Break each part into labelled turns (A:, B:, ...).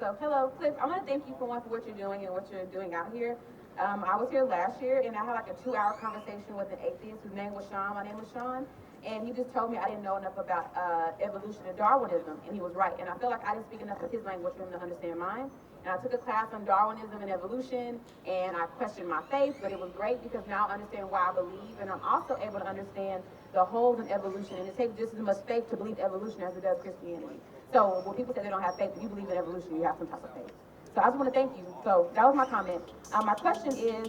A: So, hello, Cliff. I want to thank you for what you're doing and what you're doing out here. I was here last year, and I had like a 2-hour conversation with an atheist whose name was Sean. My name was Sean, and he just told me I didn't know enough about evolution and Darwinism, and he was right. And I feel like I didn't speak enough of his language for him to understand mine. And I took a class on Darwinism and evolution, and I questioned my faith, but it was great because now I understand why I believe, and I'm also able to understand the holes in evolution. And it takes just as much faith to believe evolution as it does Christianity. So when people say they don't have faith, if you believe in evolution, you have some type of faith. So I just want to thank you. So that was my comment. My question is,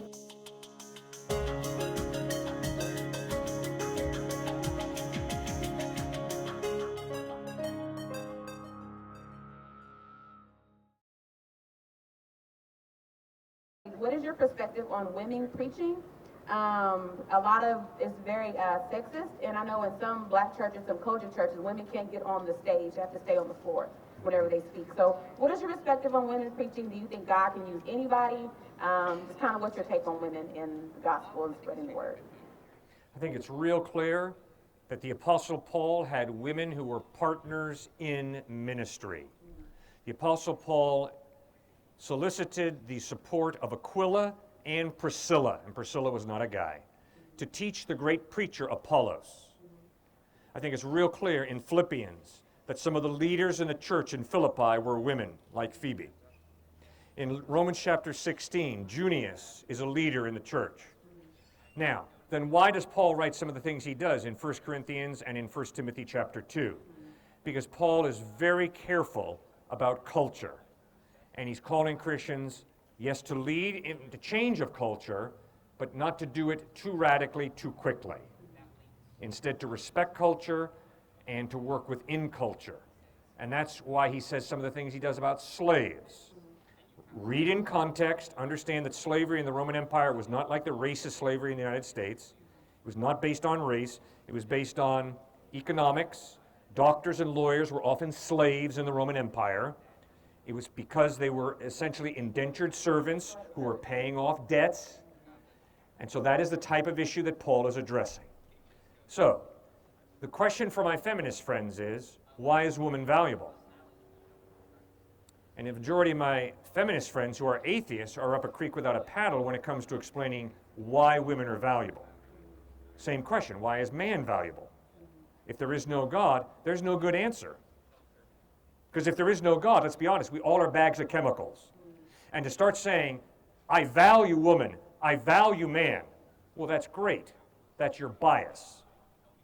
A: what is your perspective on women preaching? A lot of it's very sexist, and I know in some black churches, some culture churches, women can't get on the stage; they have to stay on the floor whenever they speak. So, what is your perspective on women preaching? Do you think God can use anybody? Just kind of what's your take on women in the gospel and spreading the word?
B: I think it's real clear that the Apostle Paul had women who were partners in ministry. The Apostle Paul solicited the support of Aquila and Priscilla was not a guy, to teach the great preacher Apollos. I think it's real clear in Philippians that some of the leaders in the church in Philippi were women, like Phoebe. In Romans chapter 16, Junius is a leader in the church. Now, then why does Paul write some of the things he does in 1 Corinthians and in 1 Timothy chapter 2? Because Paul is very careful about culture. And he's calling Christians, yes, to lead in the change of culture, but not to do it too radically, too quickly. Instead, to respect culture and to work within culture. And that's why he says some of the things he does about slaves. Read in context, understand that slavery in the Roman Empire was not like the racist slavery in the United States. It was not based on race. It was based on economics. Doctors and lawyers were often slaves in the Roman Empire. It was because they were essentially indentured servants who were paying off debts. And so that is the type of issue that Paul is addressing. So, the question for my feminist friends is, why is woman valuable? And the majority of my feminist friends who are atheists are up a creek without a paddle when it comes to explaining why women are valuable. Same question, why is man valuable? If there is no God, there's no good answer. Because if there is no God, let's be honest, we all are bags of chemicals. And to start saying, I value woman, I value man, well, that's great. That's your bias.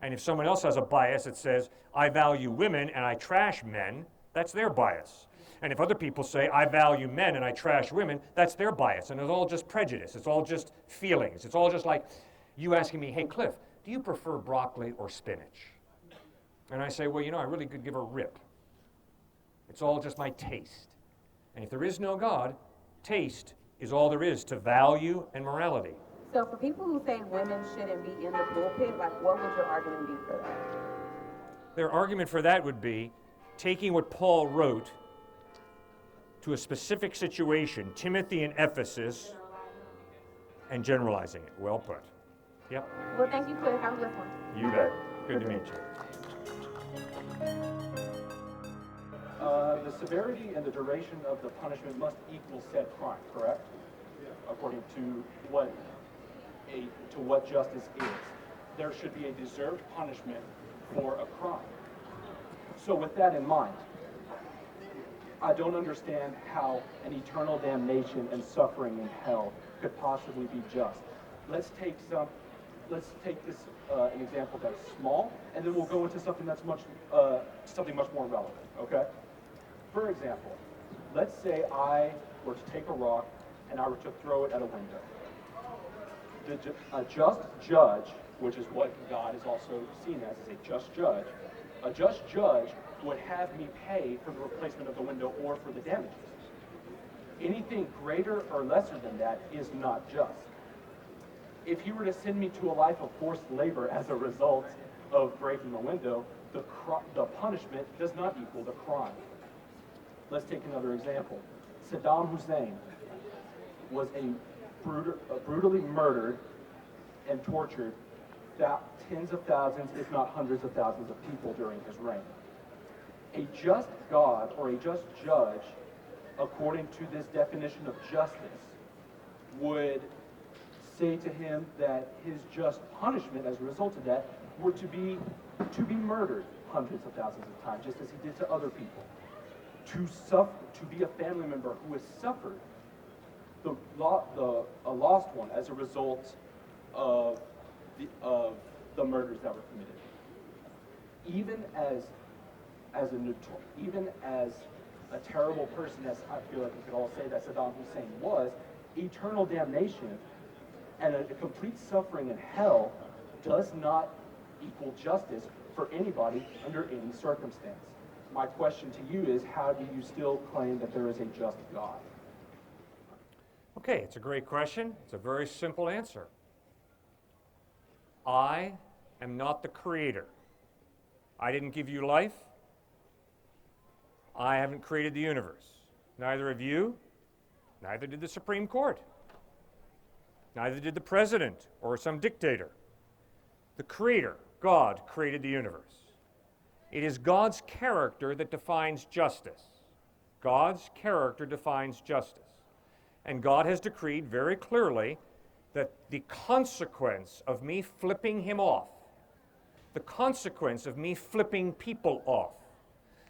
B: And if someone else has a bias that says, I value women and I trash men, that's their bias. And if other people say, I value men and I trash women, that's their bias. And it's all just prejudice. It's all just feelings. It's all just like you asking me, hey, Cliff, do you prefer broccoli or spinach? And I say, well, I really could give a rip. It's all just my taste. And if there is no God, taste is all there is to value and morality.
A: So for people who say women shouldn't be in the pulpit, what would your argument be for that?
B: Their argument for that would be taking what Paul wrote to a specific situation, Timothy in Ephesus, and generalizing it. Well put. Yep.
A: Well, thank you, Cliff. Have a good one.
B: You bet. Good to meet you.
C: The severity and the duration of the punishment must equal said crime, correct? According to what justice is. There should be a deserved punishment for a crime. So with that in mind, I don't understand how an eternal damnation and suffering in hell could possibly be just. Let's take this an example that's small, and then we'll go into something that's much more relevant. Okay? For example, let's say I were to take a rock and I were to throw it at a window. A just judge, which is what God is also seen as a just judge would have me pay for the replacement of the window or for the damages. Anything greater or lesser than that is not just. If he were to send me to a life of forced labor as a result of breaking the window, the punishment does not equal the crime. Let's take another example. Saddam Hussein was brutally murdered and tortured tens of thousands, if not hundreds of thousands of people during his reign. A just God or a just judge according to this definition of justice, would say to him that his just punishment as a result of that were to be murdered hundreds of thousands of times, just as he did to other people. To be a family member who has suffered a lost one as a result of the murders that were committed. Even as a terrible person as I feel like we could all say that Saddam Hussein was, eternal damnation and a complete suffering in hell does not equal justice for anybody under any circumstance. My question to you is, how do you still claim that there is a just God?
B: Okay, it's a great question. It's a very simple answer. I am not the creator. I didn't give you life. I haven't created the universe. Neither have you. Neither did the Supreme Court. Neither did the president or some dictator. The creator, God, created the universe. It is God's character that defines justice. God's character defines justice. And God has decreed very clearly that the consequence of me flipping him off, the consequence of me flipping people off,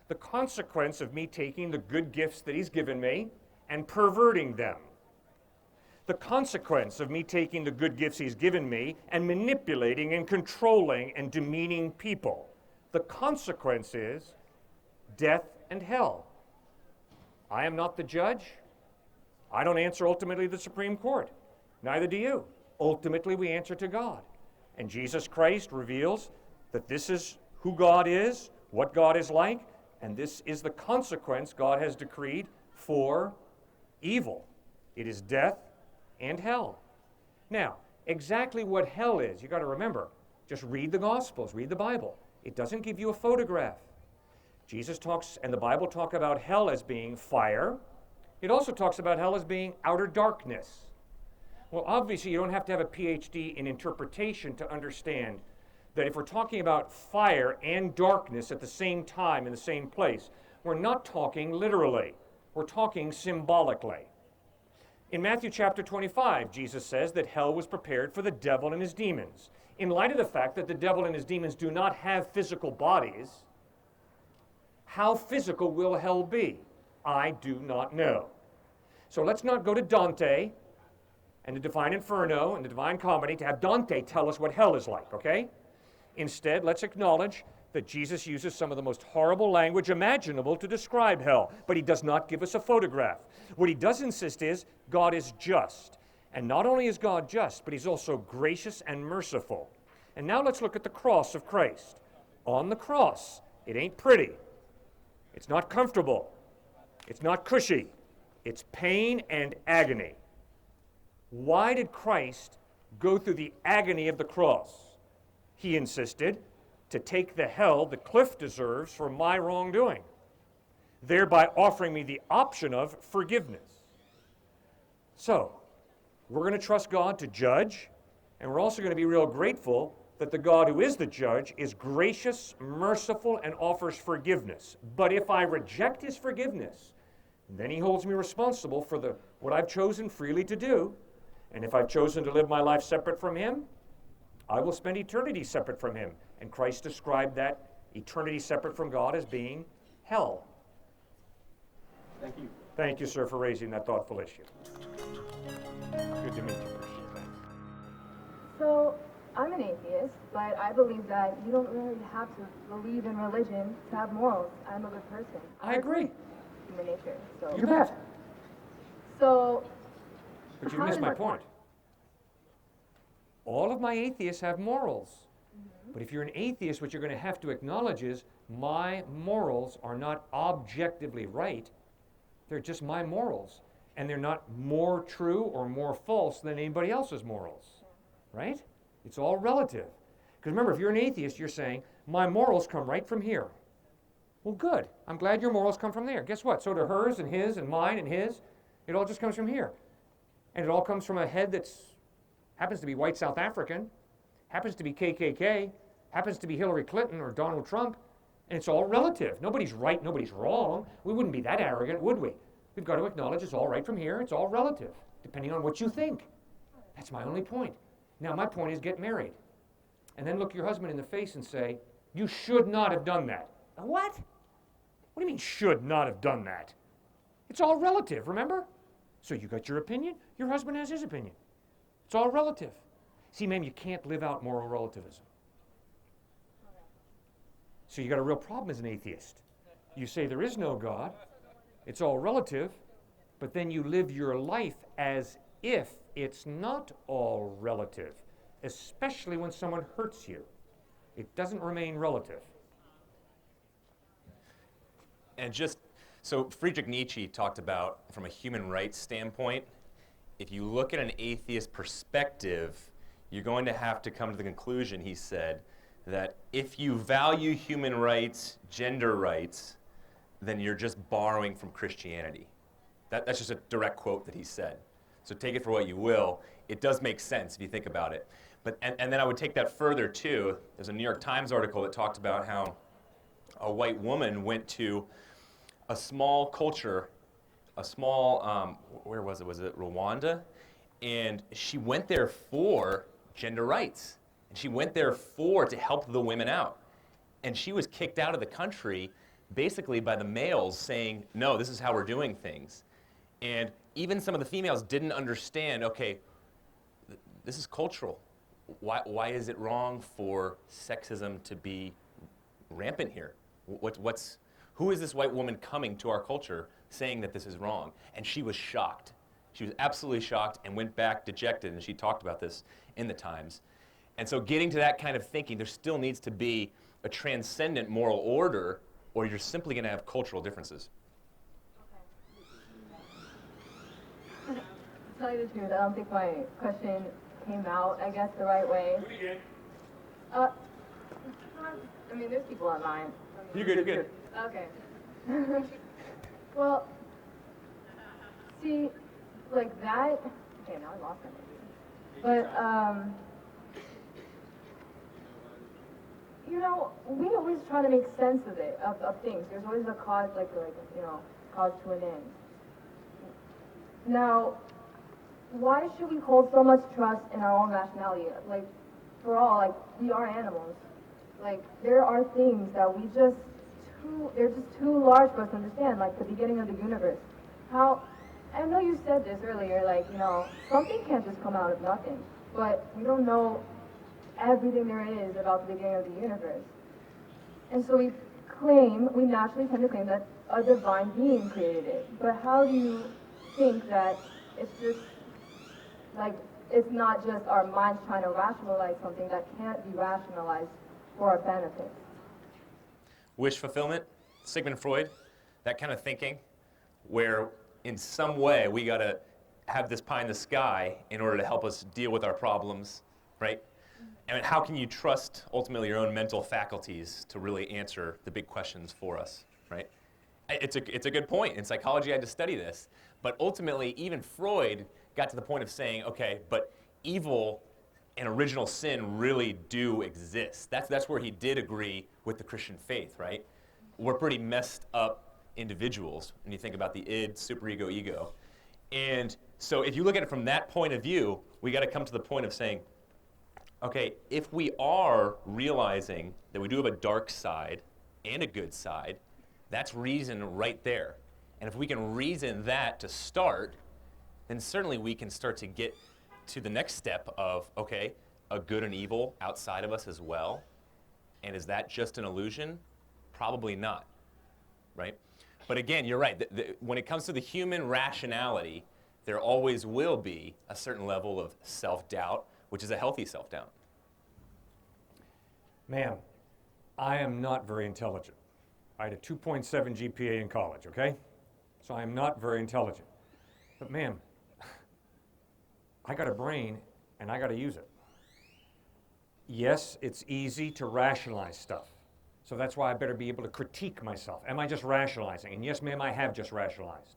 B: the consequence of me taking the good gifts that he's given me and perverting them, the consequence of me taking the good gifts he's given me and manipulating and controlling and demeaning people, the consequence is death and hell. I am not the judge. I don't answer ultimately to the Supreme Court. Neither do you. Ultimately, we answer to God. And Jesus Christ reveals that this is who God is, what God is like, and this is the consequence God has decreed for evil. It is death and hell. Now, exactly what hell is, you got to remember, just read the Gospels, read the Bible. It doesn't give you a photograph. Jesus talks, and the Bible talk about hell as being fire. It also talks about hell as being outer darkness. Well, obviously, you don't have to have a PhD in interpretation to understand that if we're talking about fire and darkness at the same time in the same place, we're not talking literally. We're talking symbolically. In Matthew chapter 25, Jesus says that hell was prepared for the devil and his demons. In light of the fact that the devil and his demons do not have physical bodies, how physical will hell be? I do not know. So let's not go to Dante and the Divine Inferno and the Divine Comedy to have Dante tell us what hell is like, okay? Instead, let's acknowledge that Jesus uses some of the most horrible language imaginable to describe hell, but he does not give us a photograph. What he does insist is God is just. And not only is God just, but he's also gracious and merciful. And now let's look at the cross of Christ. On the cross, it ain't pretty. It's not comfortable. It's not cushy. It's pain and agony. Why did Christ go through the agony of the cross? He insisted to take the hell that Cliffe deserves for my wrongdoing, thereby offering me the option of forgiveness. So, we're going to trust God to judge, and we're also going to be real grateful that the God who is the judge is gracious, merciful, and offers forgiveness. But if I reject his forgiveness, then he holds me responsible for what I've chosen freely to do. And if I've chosen to live my life separate from him, I will spend eternity separate from him. And Christ described that eternity separate from God as being hell.
C: Thank you.
B: Thank you, sir, for raising that thoughtful issue. Good to meet you, Christian. Thanks.
D: So, I'm an atheist, but I believe that you don't really have to believe in religion to have morals. I'm a good person.
B: I agree.
D: Human nature. So.
B: You bet.
D: So.
B: But you
D: how
B: missed
D: does
B: my
D: it
B: point.
D: work?
B: All of my atheists have morals. But if you're an atheist, what you're going to have to acknowledge is my morals are not objectively right. They're just my morals. And they're not more true or more false than anybody else's morals. Right? It's all relative. Because remember, if you're an atheist, you're saying, my morals come right from here. Well, good. I'm glad your morals come from there. Guess what? So do hers and his and mine and his. It all just comes from here. And it all comes from a head that's happens to be white South African, happens to be KKK, happens to be Hillary Clinton or Donald Trump, and it's all relative. Nobody's right, nobody's wrong. We wouldn't be that arrogant, would we? We've got to acknowledge it's all right from here, it's all relative, depending on what you think. That's my only point. Now, my point is get married. And then look your husband in the face and say, you should not have done that. What? What do you mean, should not have done that? It's all relative, remember? So you got your opinion, your husband has his opinion. It's all relative. See, ma'am, you can't live out moral relativism. So you got a real problem as an atheist. You say there is no God, it's all relative, but then you live your life as if it's not all relative, especially when someone hurts you. It doesn't remain relative.
E: And so Friedrich Nietzsche talked about, from a human rights standpoint, if you look at an atheist perspective, you're going to have to come to the conclusion, he said, that if you value human rights, gender rights, then you're just borrowing from Christianity. That's just a direct quote that he said. So take it for what you will. It does make sense if you think about it. And then I would take that further too. There's a New York Times article that talked about how a white woman went to a small culture, where was it? Was it Rwanda? And she went there for gender rights. And she went there to help the women out. And she was kicked out of the country basically by the males saying, no, this is how we're doing things. And even some of the females didn't understand, okay, this is cultural. Why is it wrong for sexism to be rampant here? Who is this white woman coming to our culture saying that this is wrong? And she was shocked. She was absolutely shocked and went back dejected, and she talked about this in the Times. And so getting to that kind of thinking, there still needs to be a transcendent moral order, or you're simply going to have cultural differences.
D: To tell you the truth, I don't think my question came out, I guess, the right way. I mean, there's people online.
B: You're good, you're good.
D: Okay. Well, see, like that, okay, now I lost my idea. But, you know, we always try to make sense of it, of things. There's always a cause, cause to an end. Now, why should we hold so much trust in our own rationality? Like, for all, like, we are animals. Like, there are things that they're just too large for us to understand, like the beginning of the universe. I know you said this earlier, like, something can't just come out of nothing, but we don't know everything there is about the beginning of the universe. And so we naturally tend to claim that a divine being created it. But how do you think that it's just, like, it's not just our minds trying to rationalize something that can't be rationalized for our benefit?
E: Wish fulfillment, Sigmund Freud, that kind of thinking, where in some way we got to have this pie in the sky in order to help us deal with our problems, right? And how can you trust ultimately your own mental faculties to really answer the big questions for us, right? It's a good point. In psychology, I had to study this. But ultimately, even Freud got to the point of saying, okay, but evil and original sin really do exist. That's where he did agree with the Christian faith, right? We're pretty messed up individuals when you think about the id, superego, ego. And so if you look at it from that point of view, we got to come to the point of saying, okay, if we are realizing that we do have a dark side and a good side, that's reason right there. And if we can reason that to start, then certainly we can start to get to the next step of, okay, a good and evil outside of us as well. And is that just an illusion? Probably not, right? But again, you're right. When it comes to the human rationality, there always will be a certain level of self-doubt, which is a healthy self-doubt.
B: Ma'am, I am not very intelligent. I had a 2.7 GPA in college, okay? So I am not very intelligent. But ma'am, I got a brain and I got to use it. Yes, it's easy to rationalize stuff. So that's why I better be able to critique myself. Am I just rationalizing? And yes, ma'am, I have just rationalized.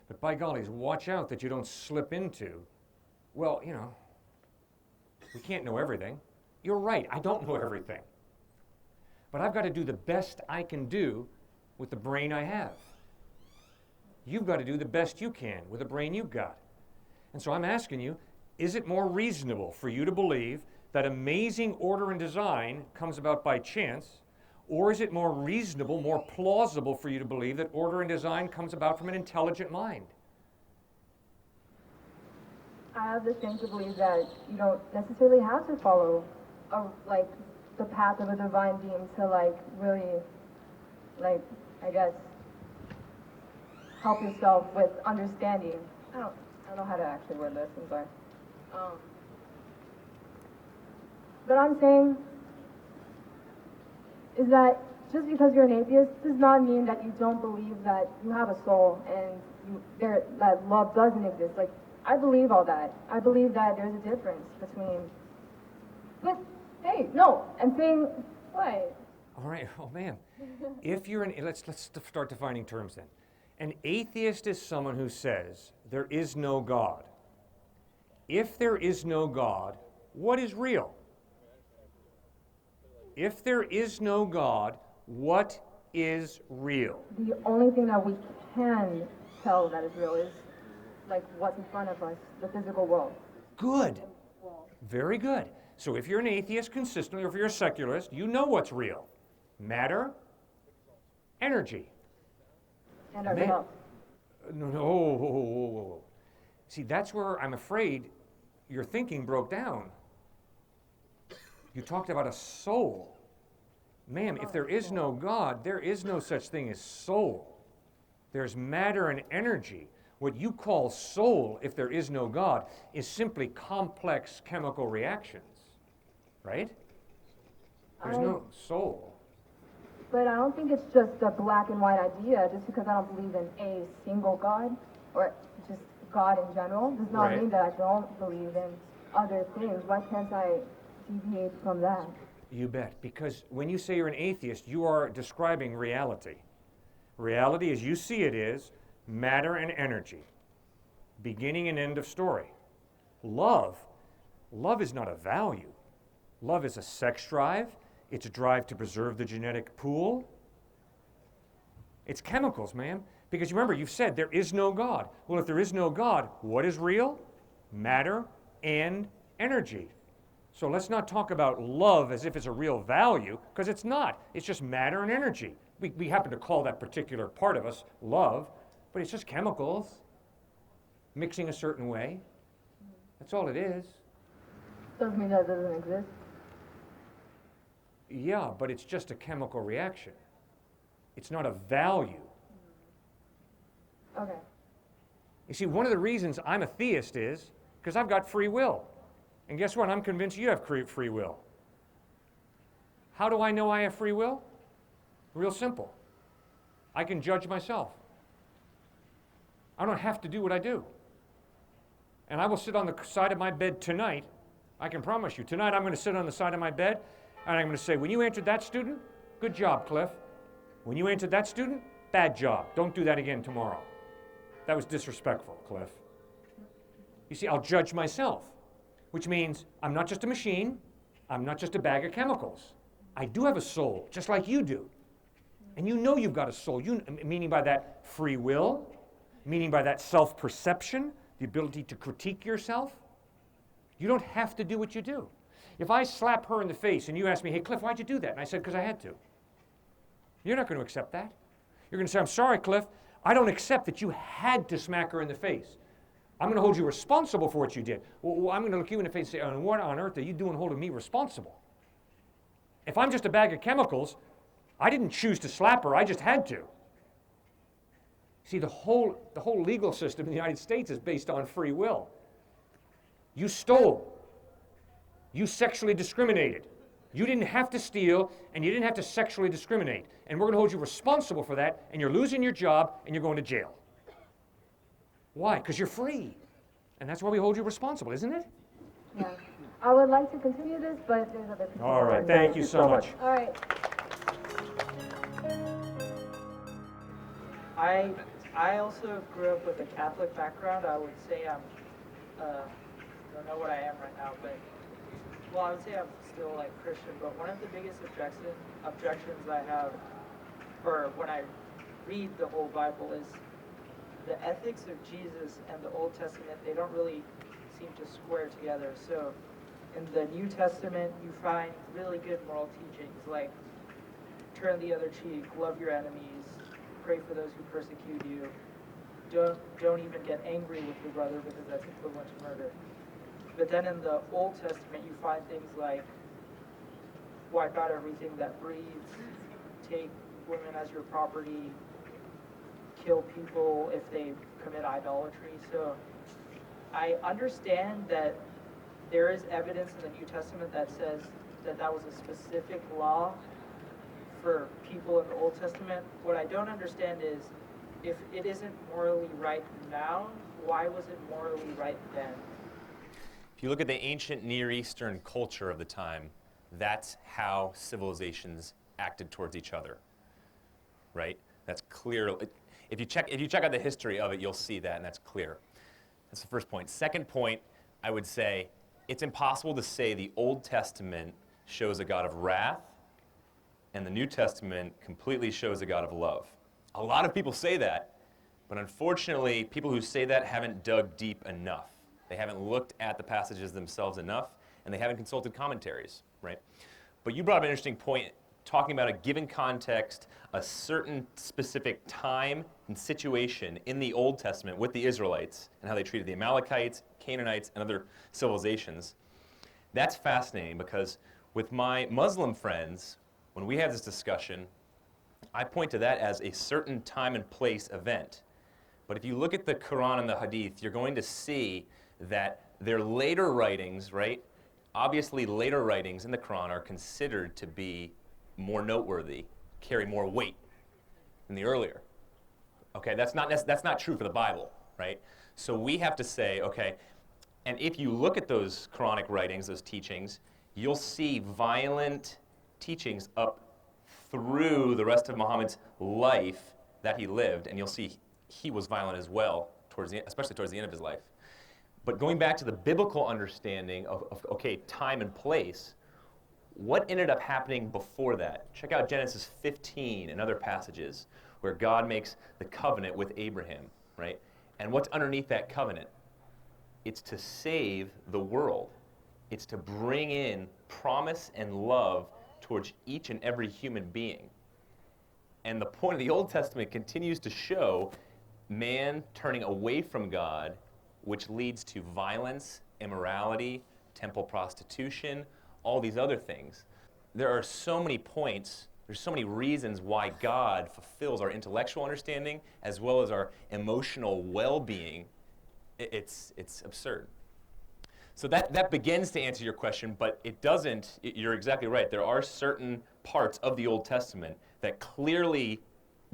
B: But by gollies, watch out that you don't slip into, well, we can't know everything. You're right, I don't know everything. But I've got to do the best I can do with the brain I have. You've got to do the best you can with the brain you've got. And so I'm asking you, is it more reasonable for you to believe that amazing order and design comes about by chance, or is it more reasonable, more plausible for you to believe that order and design comes about from an intelligent mind?
D: I have the thing to believe that you don't necessarily have to follow like the path of a divine being to like really, like, I guess, help yourself with understanding. I don't know how to actually word this, I'm sorry. But I'm saying is that just because you're an atheist does not mean that you don't believe that you have a soul and that love doesn't exist. Like, I believe all that. I believe that there's a difference between. But hey, no, I'm saying what?
B: All right, oh man. If you're let's start defining terms then. An atheist is someone who says there is no God. If there is no God, what is real? If there is no God, what is real?
D: The only thing that we can tell that is real is like what's in front of us, the physical world.
B: Good. Very good. So if you're an atheist consistently, or if you're a secularist, you know what's real. Matter, energy.
D: And ourselves.
B: No. Whoa. See, that's where I'm afraid your thinking broke down. You talked about a soul. Ma'am, if there is no God, there is no such thing as soul. There's matter and energy. What you call soul, if there is no God, is simply complex chemical reactions, right? There's no soul.
D: But I don't think it's just a black and white idea. Just because I don't believe in a single God, or just God in general, does not
B: Right.
D: mean that I don't believe in other things. Why can't I deviate from that?
B: You bet, because when you say you're an atheist, you are describing reality. Reality as you see it is matter and energy, beginning and end of story. Love is not a value. Love is a sex drive. It's a drive to preserve the genetic pool. It's chemicals, ma'am. Because remember, you've said there is no God. Well, if there is no God, what is real? Matter and energy. So let's not talk about love as if it's a real value, because it's not. It's just matter and energy. We happen to call that particular part of us love, but it's just chemicals mixing a certain way. That's all it is.
D: Doesn't mean that it doesn't exist.
B: Yeah, but it's just a chemical reaction. It's not a value.
D: Okay.
B: You see, one of the reasons I'm a theist is because I've got free will. And guess what? I'm convinced you have free will. How do I know I have free will? Real simple. I can judge myself. I don't have to do what I do. And I will sit on the side of my bed tonight. I can promise you, tonight I'm going to sit on the side of my bed and I'm going to say, when you answered that student, good job, Cliff. When you answered that student, bad job. Don't do that again tomorrow. That was disrespectful, Cliff. You see, I'll judge myself, which means I'm not just a machine. I'm not just a bag of chemicals. I do have a soul, just like you do. And you know you've got a soul, meaning by that free will, meaning by that self-perception, the ability to critique yourself. You don't have to do what you do. If I slap her in the face and you ask me, hey, Cliff, why'd you do that? And I said, because I had to. You're not going to accept that. You're going to say, I'm sorry, Cliff. I don't accept that you had to smack her in the face. I'm going to hold you responsible for what you did. Well, I'm going to look you in the face and say, oh, what on earth are you doing holding me responsible? If I'm just a bag of chemicals, I didn't choose to slap her. I just had to. See, the whole legal system in the United States is based on free will. You stole. You sexually discriminated. You didn't have to steal, and you didn't have to sexually discriminate. And we're going to hold you responsible for that, and you're losing your job, and you're going to jail. Why? Because you're free. And that's why we hold you responsible, isn't it?
D: Yeah. I would like to continue this, but there's other people.
B: All right. Thank you so much.
D: All right.
F: I also grew up with a Catholic background. I would say don't know what I am right now, but well, I would say I'm still like Christian. But one of the biggest objections I have, or when I read the whole Bible, is the ethics of Jesus and the Old Testament, they don't really seem to square together. So in the New Testament, you find really good moral teachings like turn the other cheek, love your enemies, pray for those who persecute you, don't even get angry with your brother because that's equivalent to murder. But then in the Old Testament, you find things like wipe out everything that breathes, take women as your property, kill people if they commit idolatry. So I understand that there is evidence in the New Testament that says that that was a specific law for people in the Old Testament. What I don't understand is if it isn't morally right now, why was it morally right then?
E: If you look at the ancient Near Eastern culture of the time, that's how civilizations acted towards each other, right? That's clear. If you check out the history of it, you'll see that, and that's clear. That's the first point. Second point, I would say it's impossible to say the Old Testament shows a God of wrath and the New Testament completely shows a God of love. A lot of people say that, but unfortunately, people who say that haven't dug deep enough. They haven't looked at the passages themselves enough, and they haven't consulted commentaries, right? But you brought up an interesting point, talking about a given context, a certain specific time and situation in the Old Testament with the Israelites and how they treated the Amalekites, Canaanites, and other civilizations. That's fascinating because with my Muslim friends, when we had this discussion, I point to that as a certain time and place event. But if you look at the Quran and the Hadith, you're going to see that their later writings, right? Obviously, later writings in the Quran are considered to be more noteworthy, carry more weight than the earlier. Okay, that's not true for the Bible, right? So we have to say, okay, and if you look at those Quranic writings, those teachings, you'll see violent teachings up through the rest of Muhammad's life that he lived, and you'll see he was violent as well, especially towards the end of his life. But going back to the biblical understanding of okay, time and place, what ended up happening before that? Check out Genesis 15 and other passages where God makes the covenant with Abraham, right? And what's underneath that covenant? It's to save the world. It's to bring in promise and love towards each and every human being. And the point of the Old Testament continues to show man turning away from God, which leads to violence, immorality, temple prostitution, all these other things. There are so many points, there's so many reasons why God fulfills our intellectual understanding as well as our emotional well-being. It's absurd. So that begins to answer your question, but it doesn't. You're exactly right. There are certain parts of the Old Testament that clearly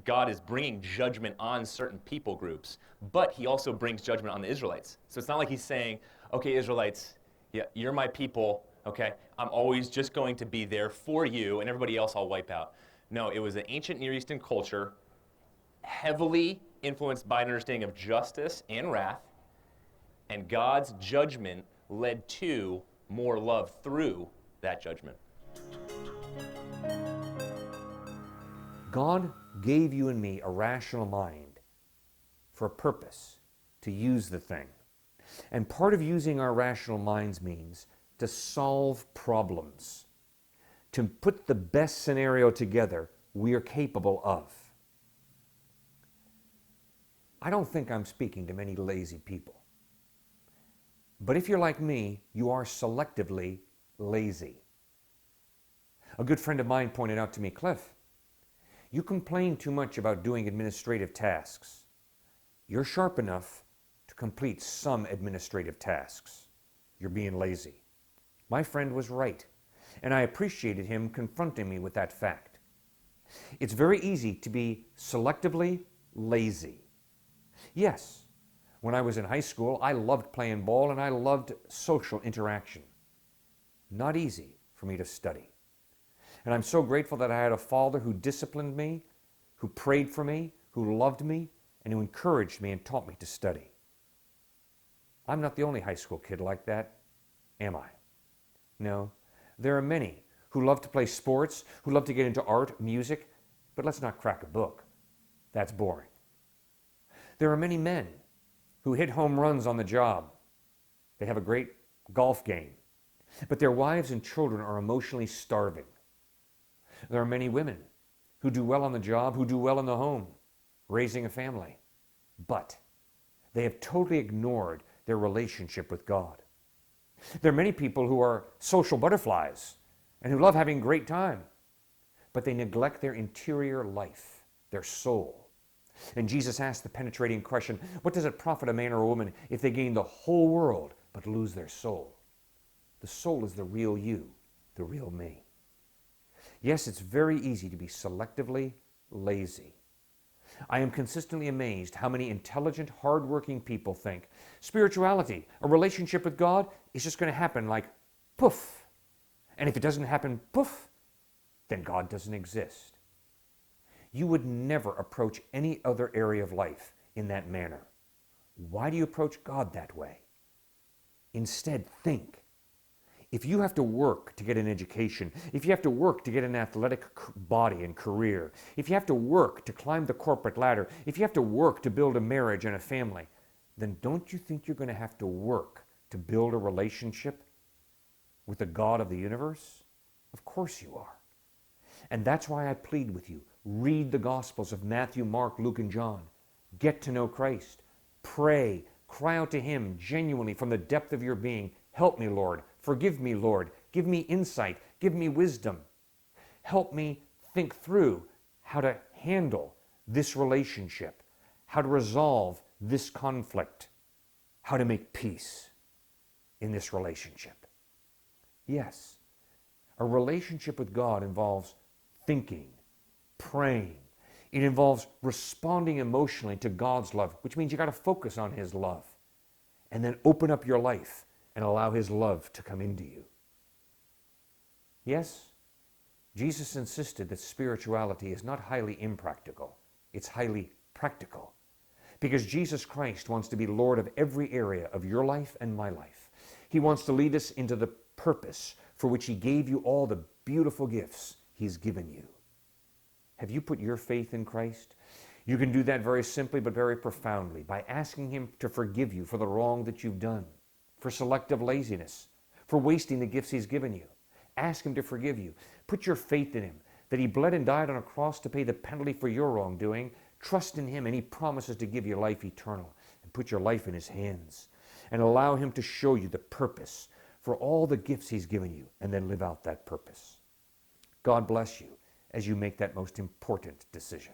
E: God is bringing judgment on certain people groups, but he also brings judgment on the Israelites. So it's not like he's saying, okay, Israelites, yeah, you're my people, okay, I'm always just going to be there for you, and everybody else I'll wipe out. No, it was an ancient Near Eastern culture, heavily influenced by an understanding of justice and wrath, and God's judgment led to more love through that judgment.
B: God gave you and me a rational mind for a purpose, to use the thing. And part of using our rational minds means to solve problems, to put the best scenario together we are capable of. I don't think I'm speaking to many lazy people. But if you're like me, you are selectively lazy. A good friend of mine pointed out to me, Cliff, you complain too much about doing administrative tasks. You're sharp enough to complete some administrative tasks. You're being lazy. My friend was right, and I appreciated him confronting me with that fact. It's very easy to be selectively lazy. Yes, when I was in high school, I loved playing ball and I loved social interaction. Not easy for me to study. And I'm so grateful that I had a father who disciplined me, who prayed for me, who loved me, and who encouraged me and taught me to study. I'm not the only high school kid like that, am I? No, there are many who love to play sports, who love to get into art, music, but let's not crack a book. That's boring. There are many men who hit home runs on the job. They have a great golf game, but their wives and children are emotionally starving. There are many women who do well on the job, who do well in the home, raising a family, but they have totally ignored their relationship with God. There are many people who are social butterflies and who love having a great time, but they neglect their interior life, their soul. And Jesus asked the penetrating question, what does it profit a man or a woman if they gain the whole world but lose their soul? The soul is the real you, the real me. Yes, it's very easy to be selectively lazy. I am consistently amazed how many intelligent, hardworking people think spirituality, a relationship with God, is just going to happen like poof. And if it doesn't happen poof, then God doesn't exist. You would never approach any other area of life in that manner. Why do you approach God that way? Instead, think. If you have to work to get an education, if you have to work to get an athletic body and career, if you have to work to climb the corporate ladder, if you have to work to build a marriage and a family, then don't you think you're going to have to work to build a relationship with the God of the universe? Of course you are. And that's why I plead with you, read the Gospels of Matthew, Mark, Luke, and John. Get to know Christ. Pray. Cry out to Him genuinely from the depth of your being. Help me, Lord. Forgive me, Lord. Give me insight. Give me wisdom. Help me think through how to handle this relationship, how to resolve this conflict, how to make peace in this relationship. Yes, a relationship with God involves thinking, praying. It involves responding emotionally to God's love, which means you got to focus on His love and then open up your life and allow His love to come into you. Yes, Jesus insisted that spirituality is not highly impractical, it's highly practical. Because Jesus Christ wants to be Lord of every area of your life and my life. He wants to lead us into the purpose for which He gave you all the beautiful gifts He's given you. Have you put your faith in Christ? You can do that very simply but very profoundly by asking Him to forgive you for the wrong that you've done, for selective laziness, for wasting the gifts He's given you. Ask Him to forgive you. Put your faith in Him, that He bled and died on a cross to pay the penalty for your wrongdoing. Trust in Him, and He promises to give you life eternal. And put your life in His hands, and allow Him to show you the purpose for all the gifts He's given you, and then live out that purpose. God bless you as you make that most important decision.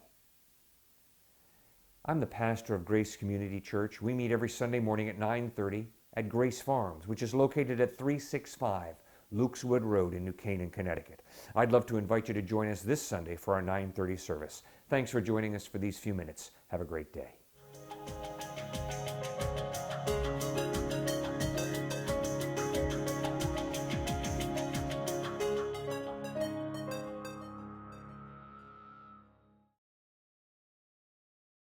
B: I'm the pastor of Grace Community Church. We meet every Sunday morning at 9:30 at Grace Farms, which is located at 365 Luke's Wood Road in New Canaan, Connecticut. I'd love to invite you to join us this Sunday for our 9:30 service. Thanks for joining us for these few minutes. Have a great day.